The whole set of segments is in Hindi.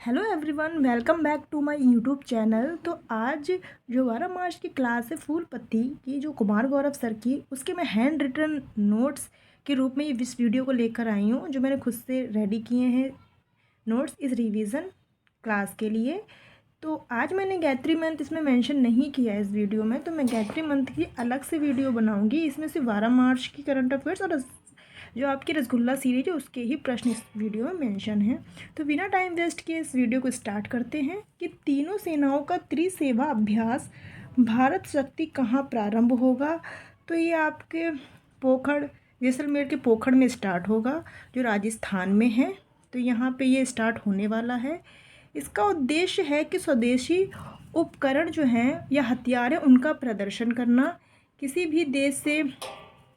Hello everyone, welcome back to my YouTube channel. तो आज जो 12 मार्च की क्लास है फूल पत्ती की, जो कुमार गौरव सर की, उसके मैं हैंड रिटन नोट्स के रूप में इस वीडियो को लेकर आई हूँ, जो मैंने खुद से रेडी किए हैं नोट्स इस रिवीजन क्लास के लिए। तो आज मैंने गायत्री मंत्र इसमें मेंशन नहीं किया है इस वीडियो में, तो मैं गायत्री मंत्र की अलग से वीडियो बनाऊंगी। इसमें से 12 मार्च की करंट अफेयर्स और जो आपकी रसगुल्ला सीरीज है उसके ही प्रश्न इस वीडियो में मेंशन हैं। तो बिना टाइम वेस्ट किए इस वीडियो को स्टार्ट करते हैं कि तीनों सेनाओं का त्रिसेवा अभ्यास भारत शक्ति कहाँ प्रारंभ होगा। तो ये आपके पोखर, जैसलमेर के पोखर में स्टार्ट होगा, जो राजस्थान में है। तो यहाँ पे ये स्टार्ट होने वाला है। इसका उद्देश्य है कि स्वदेशी उपकरण जो हैं या हथियार हैं उनका प्रदर्शन करना। किसी भी देश से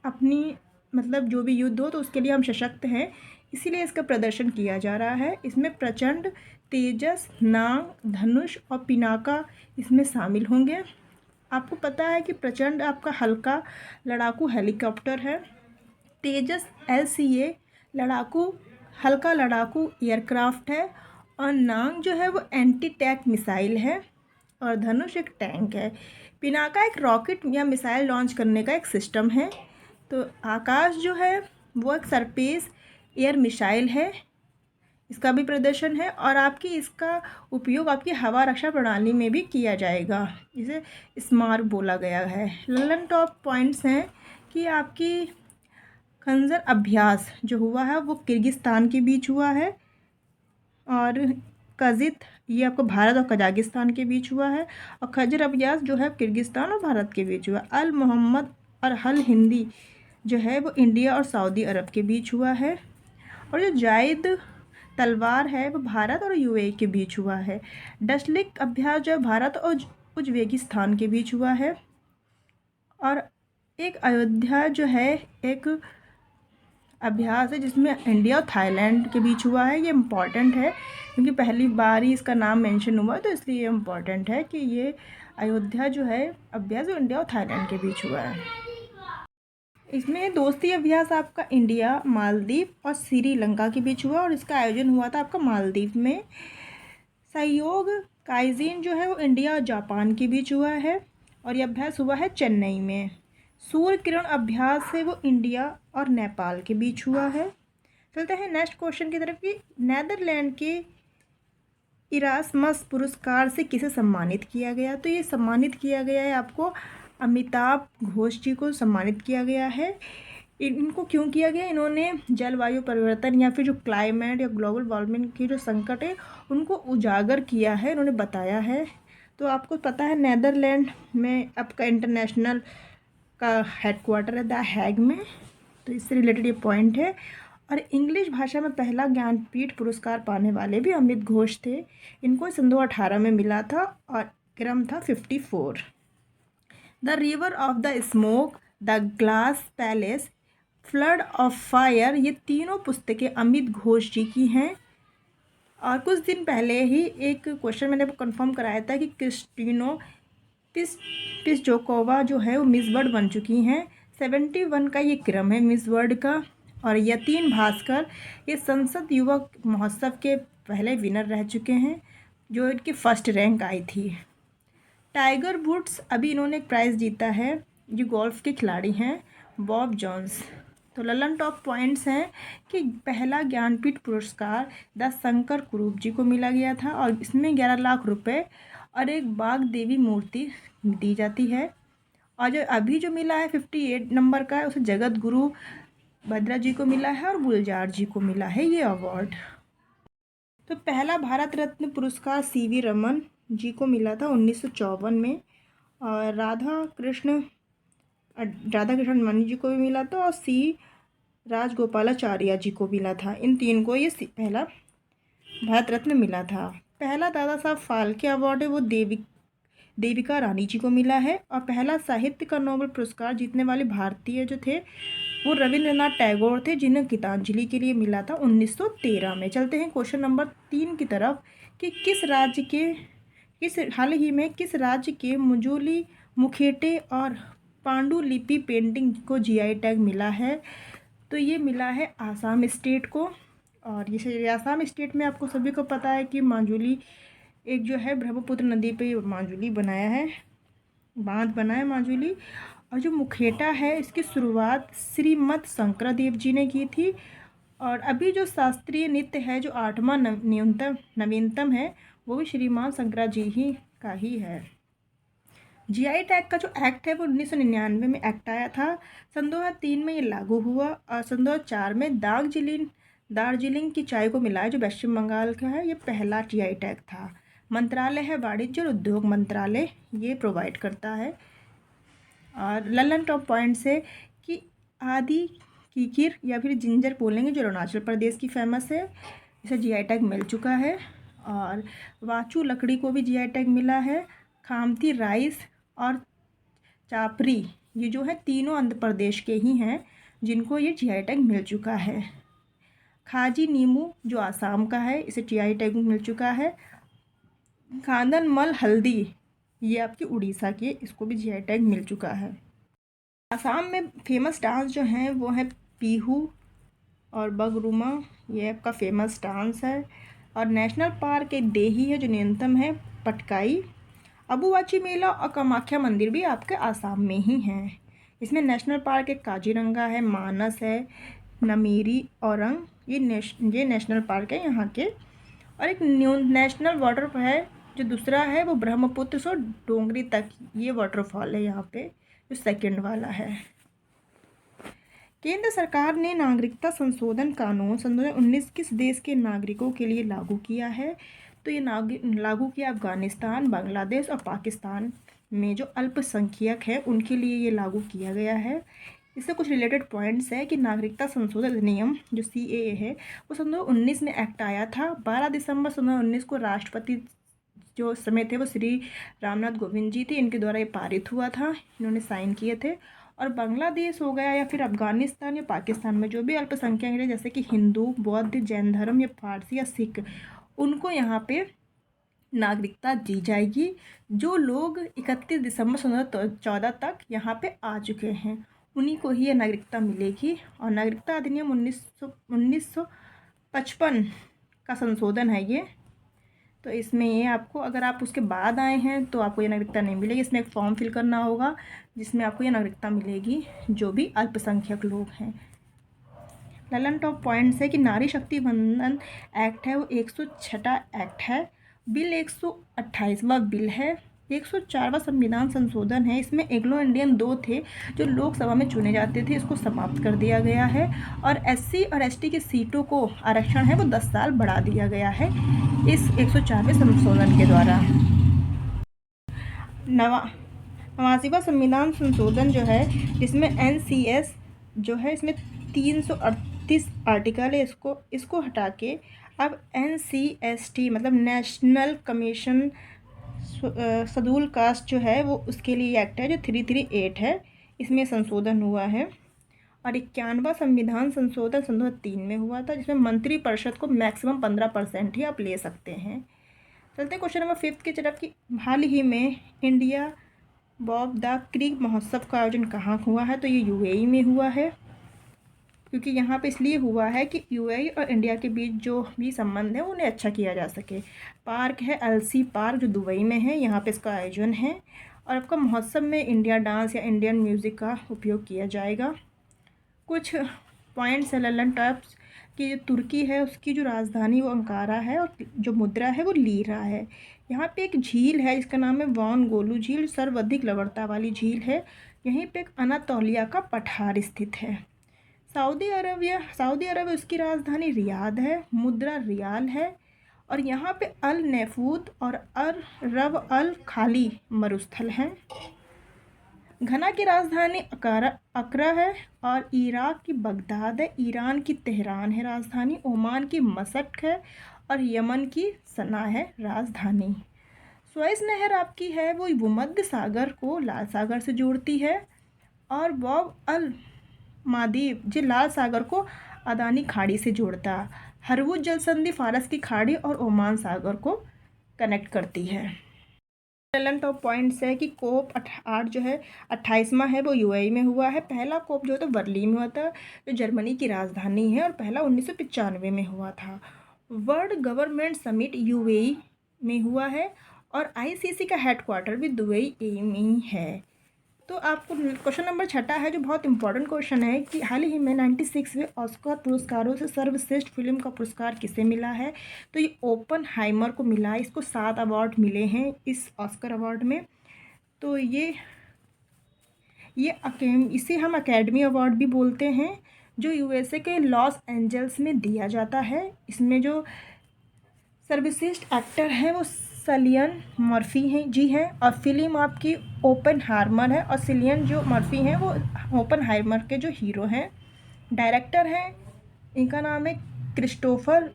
अपनी मतलब जो भी युद्ध हो तो उसके लिए हम सशक्त हैं, इसीलिए इसका प्रदर्शन किया जा रहा है। इसमें प्रचंड, तेजस, नाग, धनुष और पिनाका इसमें शामिल होंगे। आपको पता है कि प्रचंड आपका हल्का लड़ाकू हेलीकॉप्टर है, तेजस LCA लड़ाकू हल्का लड़ाकू एयरक्राफ्ट है, और नांग जो है वो एंटी टैंक मिसाइल है, और धनुष एक टैंक है। पिनाका एक रॉकेट या मिसाइल लॉन्च करने का एक सिस्टम है। तो आकाश जो है वो एक सरफेस एयर मिसाइल है, इसका भी प्रदर्शन है। और आपकी इसका उपयोग आपकी हवा रक्षा प्रणाली में भी किया जाएगा, इसे स्मार बोला गया है। ललन टॉप पॉइंट्स हैं कि आपकी खंजर अभ्यास जो हुआ है वो किर्गिस्तान के बीच हुआ है, और कजित ये आपको भारत और कजाकिस्तान के बीच हुआ है, और खजर अभ्यास जो है किर्गिस्तान और भारत के बीच हुआ। अल मोहम्मद और हल हिंदी जो है वो इंडिया और सऊदी अरब के बीच हुआ है, और जो जायद तलवार है वो भारत और UAE के बीच हुआ है। डसलिक अभ्यास जो है भारत और उज्बेकिस्तान के बीच हुआ है, और एक अयोध्या जो है एक अभ्यास है जिसमें इंडिया और थाईलैंड के बीच हुआ है। ये इम्पॉर्टेंट है क्योंकि पहली बार ही इसका नाम मेंशन हुआ, तो इसलिए ये इम्पॉर्टेंट है कि ये अयोध्या जो है अभ्यास वो इंडिया और थाईलैंड के बीच हुआ है। इसमें दोस्ती अभ्यास आपका इंडिया, मालदीव और श्रीलंका के बीच हुआ, और इसका आयोजन हुआ था आपका मालदीव में। सहयोग काइजिन जो है वो इंडिया और जापान के बीच हुआ है, और ये अभ्यास हुआ है चेन्नई में। सूर्य किरण अभ्यास है वो इंडिया और नेपाल के बीच हुआ है। चलते हैं नेक्स्ट क्वेश्चन की तरफ कि नेदरलैंड के इरासमस पुरस्कार से किसे सम्मानित किया गया। तो ये सम्मानित किया गया है आपको अमिताभ घोष जी को सम्मानित किया गया है। इनको क्यों किया गया? इन्होंने जलवायु परिवर्तन या फिर जो क्लाइमेट या ग्लोबल वार्मिंग की जो संकट है उनको उजागर किया है, इन्होंने बताया है। तो आपको पता है नेदरलैंड में आपका इंटरनेशनल का हेडक्वार्टर है द हैग में, तो इससे रिलेटेड ये पॉइंट है। और इंग्लिश भाषा में पहला ज्ञानपीठ पुरस्कार पाने वाले भी अमित घोष थे। इनको सन 2018 में मिला था और क्रम था 54। The river of the smoke, the glass palace, flood of fire, ये तीनों पुस्तकें अमित घोष जी की हैं। और कुछ दिन पहले ही एक क्वेश्चन मैंने कंफर्म कराया था कि क्रिस्टिनो पिस्जोकोवा जो है वो मिस वर्ल्ड बन चुकी हैं। 71 का ये क्रम है मिस वर्ल्ड का। और यतीन भास्कर ये संसद युवक महोत्सव के पहले विनर रह चुके हैं, जो इनकी फर्स्ट रैंक आई थी। टाइगर वुड्स अभी इन्होंने एक प्राइज़ जीता है, जो गोल्फ के खिलाड़ी हैं बॉब जॉन्स। तो ललन टॉप पॉइंट्स हैं कि पहला ज्ञानपीठ पुरस्कार द शंकर कुरूप जी को मिला गया था, और इसमें 11 लाख रुपए और एक बाघ देवी मूर्ति दी जाती है। और जो अभी जो मिला है 58 नंबर का है, उसे जगत गुरु भद्रा जी को मिला है और गुलजार जी को मिला है ये अवार्ड। तो पहला भारत रत्न पुरस्कार CV रमन जी को मिला था 1954 में, और राधा कृष्ण मणि जी को भी मिला था, और C राजगोपालाचार्य जी को मिला था। इन तीन को ये पहला भारत रत्न मिला था। पहला दादा साहब फाल्के अवार्ड है वो देविका रानी जी को मिला है, और पहला साहित्य का नोबेल पुरस्कार जीतने वाले भारतीय जो थे वो रविंद्रनाथ टैगोर थे, जिन्हें गीतांजलि के लिए मिला था 1913 में। चलते हैं क्वेश्चन नंबर 3 की तरफ कि हाल ही में किस राज्य के मुजोली मुखेटे और पांडुलिपि पेंटिंग को GI टैग मिला है। तो ये मिला है आसाम स्टेट को। और ये आसाम स्टेट में आपको सभी को पता है कि माजुली एक जो है ब्रह्मपुत्र नदी पे माजुली बनाया है, बांध बना है माजुली। और जो मुखेटा है इसकी शुरुआत श्रीमद शंकरदेव जी ने की थी। और अभी जो शास्त्रीय नृत्य है जो 8वां नवीनतम है वो भी श्रीमान शंकरा जी ही का ही है। जीआई टैग का जो एक्ट है वो 1999 में एक्ट आया था। सन 2003 में ये लागू हुआ और सन 2004 में दार्जिलिंग की चाय को मिलाया जो पश्चिम बंगाल का है, ये पहला जीआई टैग था। मंत्रालय है वाणिज्य और उद्योग मंत्रालय, ये प्रोवाइड करता है। और ललन टॉप पॉइंट्स है कि आदि कीकिर या फिर जिंजर बोलेंगे जो अरुणाचल प्रदेश की फेमस है, इसे जीआई टैग मिल चुका है। और वाचू लकड़ी को भी जीआई टैग मिला है। खामती राइस और चापरी ये जो है तीनों आंध्र प्रदेश के ही हैं जिनको ये जीआई टैग मिल चुका है। खाजी नीमू जो आसाम का है, इसे जीआई टैग मिल चुका है। खांदन मल हल्दी ये आपकी उड़ीसा की, इसको भी जीआई टैग मिल चुका है। आसाम में फेमस डांस जो हैं वो है पीहू और बगरुमा, ये आपका फेमस डांस है। और नेशनल पार्क एक देही है जो न्यूनतम है पटकाई। अबुवाची मेला और कामाख्या मंदिर भी आपके आसाम में ही हैं। इसमें नेशनल पार्क एक काजीरंगा है, मानस है, नमेरी औरंग, ये नेशनल पार्क है यहाँ के। और एक नेशनल वाटर है जो दूसरा है वो ब्रह्मपुत्र से डोंगरी तक ये वाटरफॉल है यहाँ पे, जो सेकंड वाला है। केंद्र सरकार ने नागरिकता संशोधन कानून सन 2019 किस देश के नागरिकों के लिए लागू किया है? तो ये लागू किया अफगानिस्तान, बांग्लादेश और पाकिस्तान में जो अल्पसंख्यक है उनके लिए ये लागू किया गया है। इससे कुछ रिलेटेड पॉइंट्स है कि नागरिकता संशोधन अधिनियम जो CAA है वो सन 2019 में एक्ट आया था। 12 दिसंबर सन 2019 को राष्ट्रपति जो समय थे वो श्री रामनाथ कोविंद जी थे, इनके द्वारा ये पारित हुआ था, इन्होंने साइन किए थे। और बांग्लादेश हो गया या फिर अफगानिस्तान या पाकिस्तान में जो भी अल्पसंख्यक हैं जैसे कि हिंदू, बौद्ध, जैन धर्म या फारसी या सिख, उनको यहाँ पे नागरिकता दी जाएगी। जो लोग 31 दिसंबर 2014 तक यहाँ पे आ चुके हैं उन्हीं को ही ये नागरिकता मिलेगी। और नागरिकता अधिनियम 1955 का संशोधन है ये, तो इसमें ये आपको अगर आप उसके बाद आए हैं तो आपको ये नागरिकता नहीं मिलेगी। इसमें एक फॉर्म फिल करना होगा जिसमें आपको ये नागरिकता मिलेगी जो भी अल्पसंख्यक लोग हैं। ललन टॉप पॉइंट्स है कि नारी शक्ति वंदन एक्ट है वो 106वां एक्ट है। बिल 128वां बिल है। 104वां संविधान संशोधन है। इसमें एंग्लो इंडियन 2 थे जो लोकसभा में चुने जाते थे, इसको समाप्त कर दिया गया है। और SC और ST की सीटों को आरक्षण है वो 10 साल बढ़ा दिया गया है इस 104वें संशोधन के द्वारा। 89वां संविधान संशोधन जो है जिसमें NCS जो है इसमें 338 आर्टिकल है, इसको हटा के अब NCST मतलब नेशनल कमीशन शेड्यूल कास्ट जो है वो उसके लिए एक्ट है जो 338 है, इसमें संशोधन हुआ है। और 91वां संविधान संशोधन सन 2003 में हुआ था जिसमें मंत्रिपरिषद को मैक्सिमम 15% ही आप ले सकते हैं। चलते हैं क्वेश्चन नंबर 5 की तरफ कि हाल ही में इंडिया बॉब द क्रीक महोत्सव का आयोजन कहाँ हुआ है? तो ये UAE में हुआ है, क्योंकि यहाँ पे इसलिए हुआ है कि UAE और इंडिया के बीच जो भी संबंध है उन्हें अच्छा किया जा सके। पार्क है LC पार्क जो दुबई में है, यहाँ पे इसका आयोजन है। और आपका महोत्सव में इंडिया डांस या इंडियन म्यूज़िक का उपयोग किया जाएगा। कुछ पॉइंट्स है ललन टॉप्स कि जो तुर्की है उसकी जो राजधानी वो अंकारा है और जो मुद्रा है वो लीरा है। यहाँ पे एक झील है जिसका नाम है वॉन गोलू झील, सर्वाधिक लवणता वाली झील है। यहीं पे एक अनातोलिया का पठार स्थित है। सऊदी अरब उसकी राजधानी रियाद है, मुद्रा रियाल है। और यहाँ पे अल नफूद और अल रब अल खाली मरुस्थल हैं। घना की राजधानी अकरा है और इराक की बगदाद है। ईरान की तेहरान है राजधानी। ओमान की मस्कट है और यमन की सना है राजधानी। स्वेज नहर आपकी है वो भूमध्य सागर को लाल सागर से जोड़ती है। और बॉब अल मादीब जो लाल सागर को अदानी खाड़ी से जोड़ता है। हरमुज जल संधि फारस की खाड़ी और ओमान सागर को कनेक्ट करती है। टैलेंट ऑफ पॉइंट्स है कि कोप 8 जो है 28वां है वो यूएई में हुआ है। पहला कोप जो है तो बर्लिन में हुआ था जो जर्मनी की राजधानी है, और पहला 1995 में हुआ था। वर्ल्ड गवर्नमेंट समिट यूएई में हुआ है, और आईसीसी का हेडक्वार्टर भी दुबई में ही है। तो आपको क्वेश्चन नंबर 6 है जो बहुत इंपॉर्टेंट क्वेश्चन है कि हाल ही में 96वें ऑस्कर पुरस्कारों से सर्वश्रेष्ठ फिल्म का पुरस्कार किसे मिला है। तो ये ओपनहाइमर को मिला है। इसको 7 अवार्ड मिले हैं इस ऑस्कर अवार्ड में। तो ये इसे हम अकेडमी अवार्ड भी बोलते हैं, जो यूएसए के लॉस एंजल्स में दिया जाता है। इसमें जो सर्वश्रेष्ठ एक्टर हैं वो सिलियन मर्फी हैं और फिल्म आपकी ओपनहाइमर है, और सिलियन जो मर्फी हैं वो ओपनहाइमर के जो हीरो हैं। डायरेक्टर हैं, इनका नाम है क्रिस्टोफर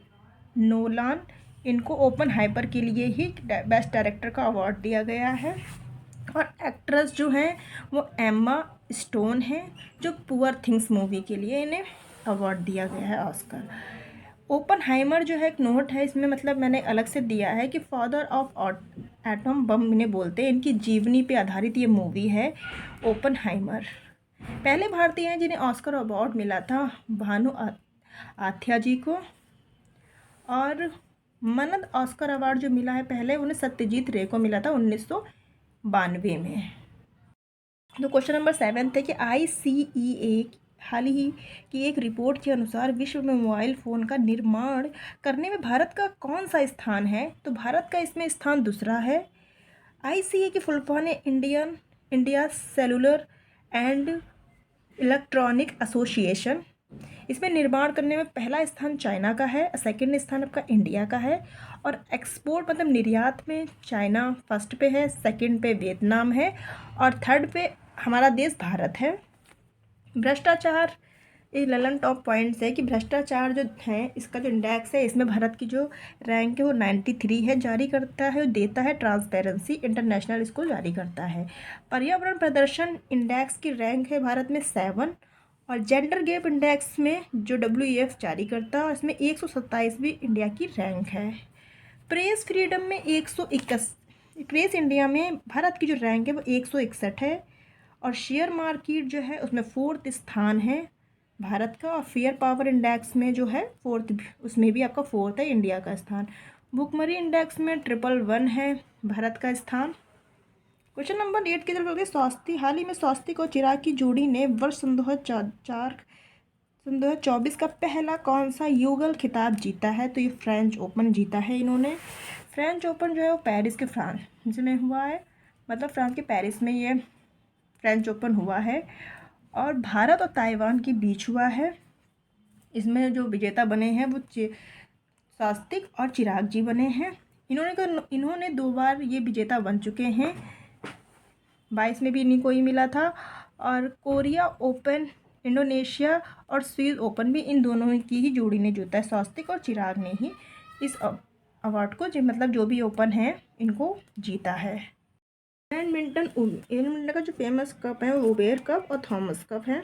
नोलान। इनको ओपनहाइमर के लिए ही बेस्ट डायरेक्टर का अवार्ड दिया गया है। और एक्ट्रेस जो हैं वो एम्मा स्टोन हैं, जो पुअर थिंग्स मूवी के लिए इन्हें अवार्ड दिया गया है ऑस्कर। ओपनहाइमर जो है एक नोट है, इसमें मतलब मैंने अलग से दिया है कि फादर ऑफ एटम बम इन्हें बोलते हैं। इनकी जीवनी पे आधारित ये मूवी है ओपनहाइमर। पहले भारतीय हैं जिन्हें ऑस्कर अवार्ड मिला था भानु आथ्या जी को, और मनद ऑस्कर अवार्ड जो मिला है पहले उन्हें सत्यजीत रे को मिला था 1992 में। तो क्वेश्चन नंबर 7 है कि ICEA हाल ही की एक रिपोर्ट के अनुसार विश्व में मोबाइल फ़ोन का निर्माण करने में भारत का कौन सा स्थान है। तो भारत का इसमें स्थान दूसरा है। ICA की फुल फॉर्म है India cellular and electronic association. इसमें निर्माण करने में पहला स्थान चाइना का है, सेकंड स्थान आपका इंडिया का है, और एक्सपोर्ट मतलब निर्यात में चाइना फर्स्ट पे है, सेकंड पे वियतनाम है, और थर्ड पे हमारा देश भारत है। भ्रष्टाचार ये ललन टॉप पॉइंट्स है कि भ्रष्टाचार जो है इसका जो इंडेक्स है इसमें भारत की जो रैंक है वो 93 है। जारी करता है, देता है ट्रांसपेरेंसी इंटरनेशनल, इसको जारी करता है। पर्यावरण प्रदर्शन इंडेक्स की रैंक है भारत में 7, और जेंडर गैप इंडेक्स में जो WEF जारी करता है इसमें 127वीं इंडिया की रैंक है। प्रेस फ्रीडम में 121, प्रेस इंडिया में भारत की जो रैंक है वो 161 है। और शेयर मार्केट जो है उसमें 4th स्थान है भारत का, और फेयर पावर इंडेक्स में जो है 4th, उसमें भी आपका 4th है इंडिया का स्थान। भुखमरी इंडेक्स में 111 है भारत का स्थान। क्वेश्चन नंबर 8 की तरफ हो गए स्वास्थ्य। हाल ही में स्वास्थ्य और चिराग की जोड़ी ने वर्ष 2024 का पहला कौन सा युगल खिताब जीता है। तो ये फ्रेंच ओपन जीता है इन्होंने। फ्रेंच ओपन जो है वो पेरिस के फ्रांस में हुआ है, मतलब फ्रांस के पेरिस में ये फ्रेंच ओपन हुआ है, और भारत और ताइवान के बीच हुआ है। इसमें जो विजेता बने हैं वो स्वास्तिक और चिराग जी बने हैं। इन्होंने 2 बार ये विजेता बन चुके हैं। 22 में भी इन्हीं को ही मिला था, और कोरिया ओपन, इंडोनेशिया और स्विस ओपन भी इन दोनों की ही जोड़ी ने जीता है। स्वास्तिक और चिराग ने ही इस अवार्ड को मतलब जो भी ओपन है इनको जीता है। बैडमिंटन का जो फेमस कप है वो उबेर कप और थॉमस कप है।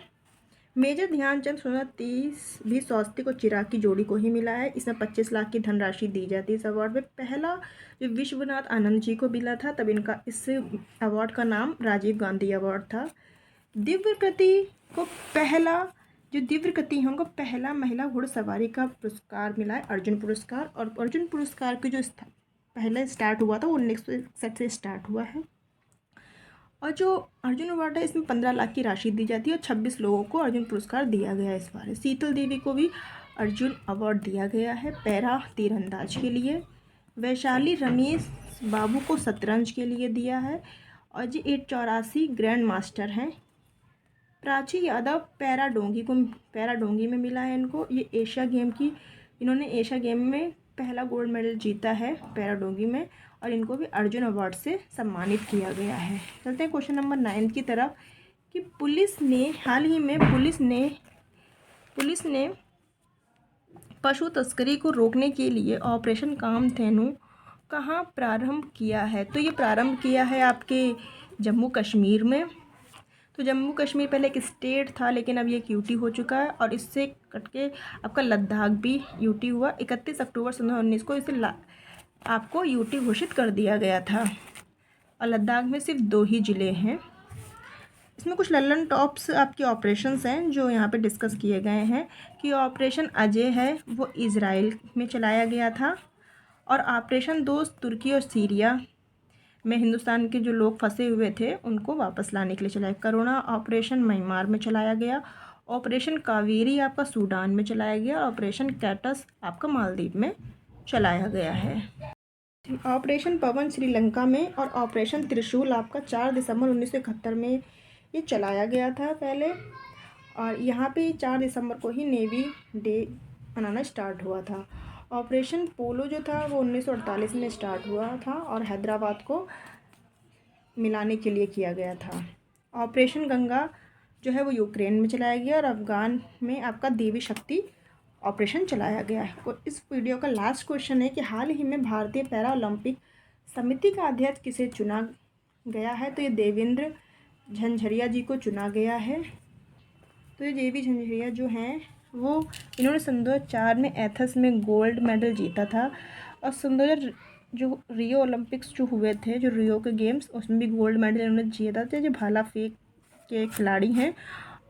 मेजर ध्यानचंद 2030 भी स्वास्तिक और चिराग की जोड़ी को ही मिला है। इसमें 25 लाख की धनराशि दी जाती है इस अवार्ड में। पहला जो विश्वनाथ आनंद जी को मिला था, तब इनका इस अवार्ड का नाम राजीव गांधी अवार्ड था। दिव्यकृति है उनको पहला महिला घुड़सवारी का पुरस्कार मिला है, अर्जुन पुरस्कार। और अर्जुन पुरस्कार की जो पहले स्टार्ट हुआ था वो 1961 से स्टार्ट हुआ है। और जो अर्जुन अवार्ड है इसमें 15 लाख की राशि दी जाती है, और 26 लोगों को अर्जुन पुरस्कार दिया गया है इस बार। शीतल देवी को भी अर्जुन अवार्ड दिया गया है पैरा तीरंदाज के लिए। वैशाली रमेश बाबू को शतरंज के लिए दिया है, और जी 84 ग्रैंड मास्टर हैं। प्राची यादव पैरा डोंगी में मिला है इनको। ये इन्होंने एशिया गेम में पहला गोल्ड मेडल जीता है पैरा डोंगी में, और इनको भी अर्जुन अवार्ड से सम्मानित किया गया है। चलते हैं क्वेश्चन नंबर 9 की तरफ कि पुलिस ने पशु तस्करी को रोकने के लिए ऑपरेशन कामधेनु कहाँ प्रारंभ किया है। तो ये प्रारंभ किया है आपके जम्मू कश्मीर में। तो जम्मू कश्मीर पहले एक स्टेट था, लेकिन अब ये एक यूटी हो चुका है, और इससे कट के आपका लद्दाख भी यूटी हुआ। 31 अक्टूबर 2019 को इसे आपको यूटी घोषित कर दिया गया था। और लद्दाख में सिर्फ 2 ही ज़िले हैं। इसमें कुछ लल्लन टॉप्स आपके ऑपरेशंस हैं जो यहाँ पे डिस्कस किए गए हैं कि ऑपरेशन अजय है वो इज़राइल में चलाया गया था, और ऑपरेशन दोस्त तुर्की और सीरिया में हिंदुस्तान के जो लोग फंसे हुए थे उनको वापस लाने के लिए चलाया। करुणा ऑपरेशन म्यांमार में चलाया गया। ऑपरेशन कावेरी आपका सूडान में चलाया गया। ऑपरेशन कैटस आपका मालदीव में चलाया गया है। ऑपरेशन पवन श्रीलंका में, और ऑपरेशन त्रिशूल आपका 4 दिसंबर 1971 में ये चलाया गया था पहले, और यहाँ पे 4 दिसंबर को ही नेवी डे मनाना स्टार्ट हुआ था। ऑपरेशन पोलो जो था वो 1948 में स्टार्ट हुआ था और हैदराबाद को मिलाने के लिए किया गया था। ऑपरेशन गंगा जो है वो यूक्रेन में चलाया गया, और अफ़गान में आपका देवी शक्ति ऑपरेशन चलाया गया है। और इस वीडियो का लास्ट क्वेश्चन है कि हाल ही में भारतीय पैरा ओलंपिक समिति का अध्यक्ष किसे चुना गया है? तो ये देवेंद्र झंझरिया जी को चुना गया है। तो ये देवी झंझरिया जो हैं वो इन्होंने सन 2004 में एथेंस में गोल्ड मेडल जीता था, और सन 2000 जो रियो ओलंपिक्स जो हुए थे, जो रियो के गेम्स, उसमें भी गोल्ड मेडल इन्होंने जीता था। जो भाला फेंक के खिलाड़ी हैं,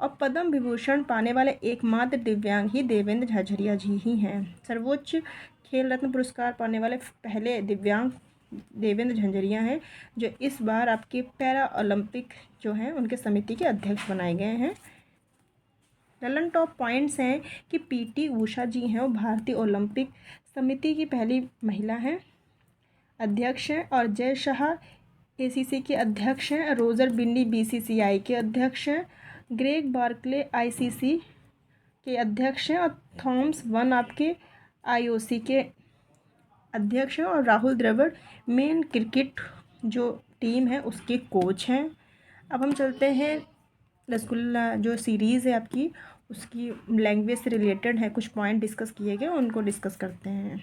और पद्म विभूषण पाने वाले एकमात्र दिव्यांग ही देवेंद्र झंझरिया जी ही हैं। सर्वोच्च खेल रत्न पुरस्कार पाने वाले पहले दिव्यांग देवेंद्र झंझरिया हैं, जो इस बार आपके पैरा ओलंपिक जो हैं उनके समिति के अध्यक्ष बनाए गए हैं। ललन टॉप पॉइंट्स हैं कि पीटी उषा जी हैं वो भारतीय ओलंपिक समिति की पहली महिला हैं, अध्यक्ष हैं, और जय शाह एसीसी के अध्यक्ष हैं, रोजर बिन्नी बीसीसीआई के अध्यक्ष हैं, ग्रेग बार्कले आईसीसी के अध्यक्ष हैं, और थॉमस वन आपके आईओसी के अध्यक्ष हैं, और राहुल द्रविड़ मेन क्रिकेट जो टीम है उसके कोच हैं। अब हम चलते हैं रसगुल्ला जो सीरीज़ है आपकी, उसकी लैंग्वेज से रिलेटेड है, कुछ पॉइंट डिस्कस किए गए उनको डिस्कस करते हैं।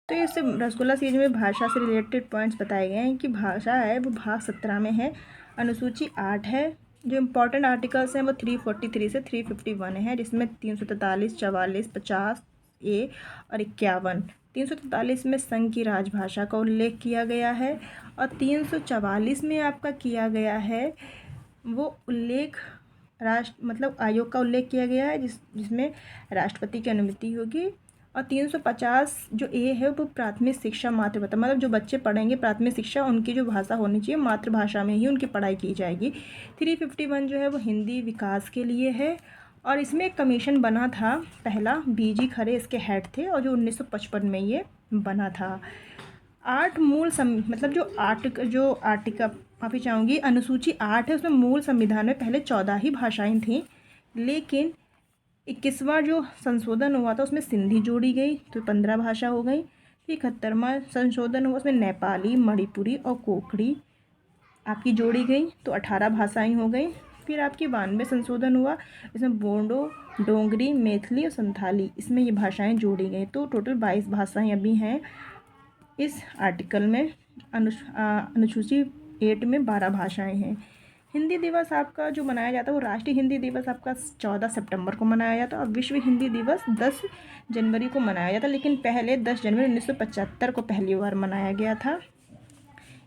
तो इससे रसगुल्ला सीरीज में भाषा से रिलेटेड पॉइंट्स बताए गए हैं कि भाषा है वो भाग 17 में है, अनुसूची 8 है। जो इम्पोर्टेंट आर्टिकल्स हैं वो 343 से 351 है, जिसमें 343, 44, 50 ए और 51। 343 में संघ की राजभाषा का उल्लेख किया गया है, और 344 में आपका किया गया है वो उल्लेख मतलब आयोग का उल्लेख किया गया है जिसमें राष्ट्रपति की अनुमति होगी। और 350 जो ए है वो प्राथमिक शिक्षा मातृभाषा, मतलब जो बच्चे पढ़ेंगे प्राथमिक शिक्षा उनकी जो भाषा होनी चाहिए मातृभाषा में ही उनकी पढ़ाई की जाएगी। 351 जो है वो हिंदी विकास के लिए है, और इसमें एक कमीशन बना था पहला, बीजी खरे इसके हेड थे, और जो 1955 में ये बना था। 8 मूल मतलब जो आर्टिकल माफ़ी चाहूँगी अनुसूची 8 है उसमें मूल संविधान में पहले 14 ही भाषाएं थीं, लेकिन 21वां जो संशोधन हुआ था उसमें सिंधी जोड़ी गई तो 15 भाषा हो गई। 71वां संशोधन हुआ उसमें नेपाली, मणिपुरी और कोंकणी आपकी जोड़ी गई तो 18 भाषाएं हो गई। फिर आपकी 92 संशोधन हुआ, इसमें बोडो, डोगरी, मैथिली और संथाली इसमें ये भाषाएं जोड़ी गई, तो टोटल 22 भाषाएं अभी हैं इस आर्टिकल में। अनुसूची 8 में 12 भाषाएं हैं। हिंदी दिवस आपका जो मनाया जाता है वो राष्ट्रीय हिंदी दिवस आपका 14 सितंबर को मनाया जाता है, और विश्व हिंदी दिवस 10 जनवरी को मनाया जाता है, लेकिन पहले 10 जनवरी 1975 को पहली बार मनाया गया था।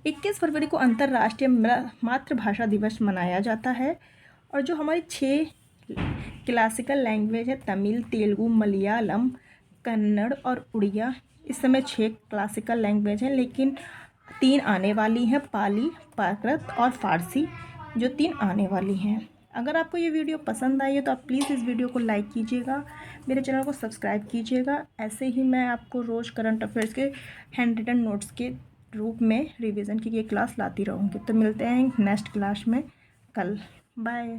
21 फरवरी को अंतर्राष्ट्रीय मातृभाषा दिवस मनाया जाता है। और जो हमारी 6 क्लासिकल लैंग्वेज है तमिल, तेलुगु, मलयालम, कन्नड़ और उड़िया, इस समय 6 क्लासिकल लैंग्वेज हैं, लेकिन 3 आने वाली हैं, पाली, प्राकृत और फारसी, जो 3 आने वाली हैं। अगर आपको ये वीडियो पसंद आई है तो आप प्लीज़ इस वीडियो को लाइक कीजिएगा, मेरे चैनल को सब्सक्राइब कीजिएगा। ऐसे ही मैं आपको रोज़ करंट अफेयर्स के हैंड रिटन नोट्स के रूप में रिवीजन की ये क्लास लाती रहूँगी। तो मिलते हैं नेक्स्ट क्लास में कल। बाय।